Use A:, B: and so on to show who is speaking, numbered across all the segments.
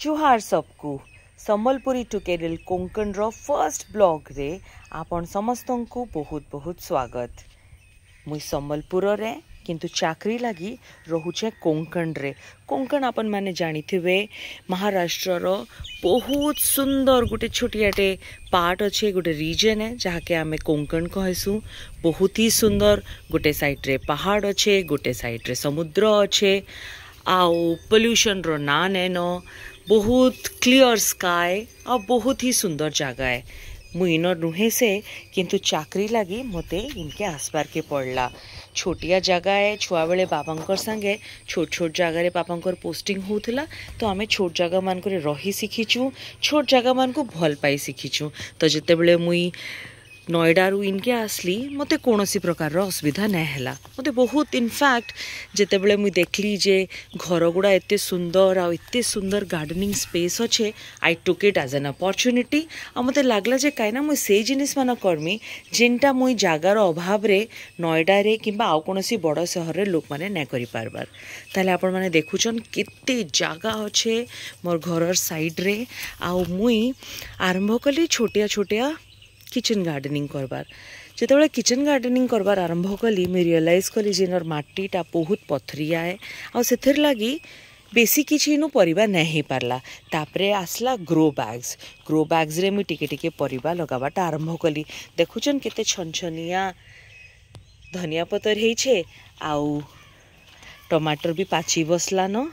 A: जुहार सबको Sambalpuri टुकेरियल Konkan row first blog रे आपण समस्तन को बहुत बहुत स्वागत। मुई सम्बलपुर रे किंतु चाकरी लगी रहुचे कोंकण रे। कोंकण आपण माने जानी थिबे महाराष्ट्र रो बहुत सुंदर गोटे छोटियाटे पार्ट अच्छे, गोटे रीजन है जहाँ के आमे कोंकण कहसु। बहुत ही सुंदर गोटे साइड रे पहाड़ अच्छे, गोटे साइड रे समुद्र अच्छे, आउ पोल्यूशन रो ना नैन, बहुत क्लियर स्काई आ बहुत ही सुंदर जगह है। मुई इन नुहे से किंतु चाकरी लगी मते इनके आसपार के पड़ला। छोटिया जगह है, छुआ बेले बाबांकर संगे छोट छोट जगह बाबांकर पोस्टिंग होउथला, तो आमे छोट जगह मान को रही शिखीचु, छोट जगह मान को भल पाई शिखीचु। तो जिते बेले मुई नोएडा रु इनके आसली मते कौनसी प्रकार असुविधा नहीं हैला। मते बहुत इनफैक्ट जिते बेले मुई देखली जे घर गुड़ा एते सुंदर आ एते सुंदर गार्डनिंग स्पेस अच्छे, I took it as an opportunity. आ मते लागला जे काइना मुई से जिनिस मान करमी जेनटा मुई जागार अभाव रे नोएडा रे किंबा आउ कोनसी बड़ शहर रे लोक माने नै करि पारबार। ताले आपण माने देखुचन केते जागा अच्छे मोर घरर साइड रे। आ मुई आरंभ कली छोटिया छोटिया किचन गार्डनिंग करबार। जिते किचन गार्डनिंग करबार आरंभ कली मैं रियलाइज कली जेनर माटीटा बहुत पथरिया है और से लगी बेसी किसी इनु परिबा नहीं हो पारला। तापरे आसला ग्रो बैग्स रे मुई टिके टिके परिबा लगाबाटा आरंभ कली। देखुचन केते छनछनिया धनिया पतर हेइछे, आउ टमाटर भी पाची बसला न।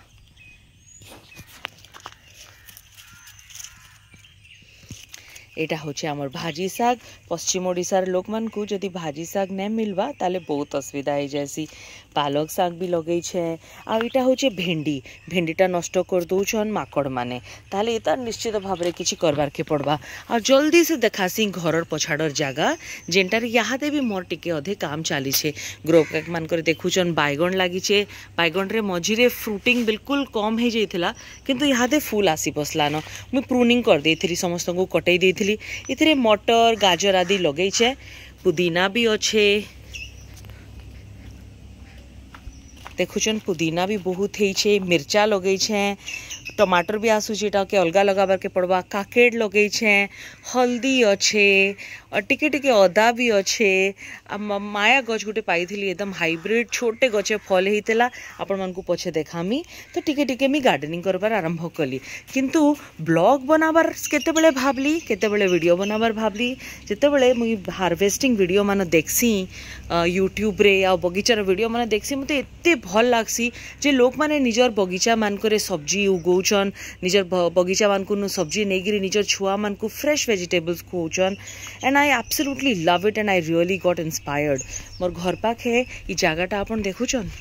A: एटा होचे आमर भाजी साग। पश्चिम ओडिशार लोक मान को जदि भाजी साग नहीं मिलवा ताले बहुत असुविधा है। जैसी पालक साग भी लगे छे। आ इटा होचे भेंडीटा नष्ट कर दउछन माकड़ माने, ताले एता निश्चित भाव रे किछि करबार के पड़बा। आ जल्दी से देखासी घरर पछाड़र जागा जेंटार याहादे भी मोर टिके अधे काम चली छे। ग्रो बैग मान करे देखुचन बैगन लागि छे। बैगन रे मझिरे फ्रूटिंग बिल्कुल कम हे जाइथिला, किंतु याहादे फूल आसी बसलान। मुई प्रूनिंग कर देइथिली, समस्त को कटई देइथिली। इतरे मटर गाजर आदि लगे छे, पुदीना भी अच्छे। देखुचन पुदीना भी बहुत है, मिर्चा लगे छे, टमाटर भी आसूचे के अलगा लगाबार के पड़वा, काकेड़ लगे छे, हल्दी अच्छे और टिके टिके अदा भी अच्छे। माया गछ गोटे पाई एकदम हाइब्रिड छोटे गचे फल होता। आपण मान को पछे देखामी। तो टिके टिके मी गार्डनिंग करबार आरंभ कली, किंतु ब्लॉग बनाबार केते बेले भाबली, केते बेले वीडियो बनाबार भाबली। जेते बेले मुई हार्वेस्टिंग वीडियो मान देखसी यूट्यूब रे आ बगीचार वीडियो मान देखसी, मते एते भल लागसी जे लोक माने निजर बगीचा मान करे सब्जी उगौछन, निजर बगीचा मान को सब्जी नेगिरी निजर छुआ मान को फ्रेश वेजिटेबल्स खोचन। And I absolutely love it and I really got inspired. मोर घर पाखे ई जगहटा आपण देखुचन,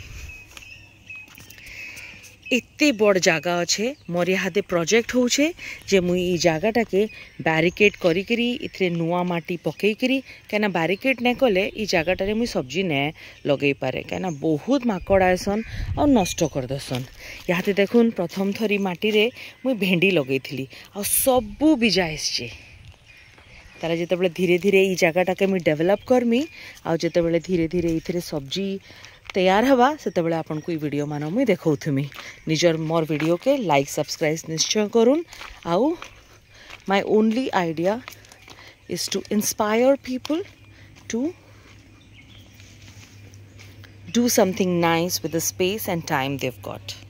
A: एते बड़ जगह अच्छे। मोर इहादे प्रोजेक्ट होछे जे मुई ई जगहटा के बैरिकेड करी करी इथरे नुआ माटी पकई करी, कहना बैरिकेड ने कले ई जगहटा मुई सब्जी ने लगे पारे, कहना बहुत माकड़ आयसन और नष्ट कर दसन। इहादे देखुन प्रथम थरी माटी रे मुई भेंडी लगे थी आ सबू बीजा आसचे। तारा जिते धीरे धीरे ई जगहटा के मुई डेवलप करमी आ जिते धीरे धीरे इथरे सब्जी तैयार हवा से आपन को वीडियो मान मुई देखौथुमी। निजर मोर वीडियो के लाइक सब्सक्राइब निश्चय करूँ। आउ my only idea is to inspire people to do something nice with the space and time they've got.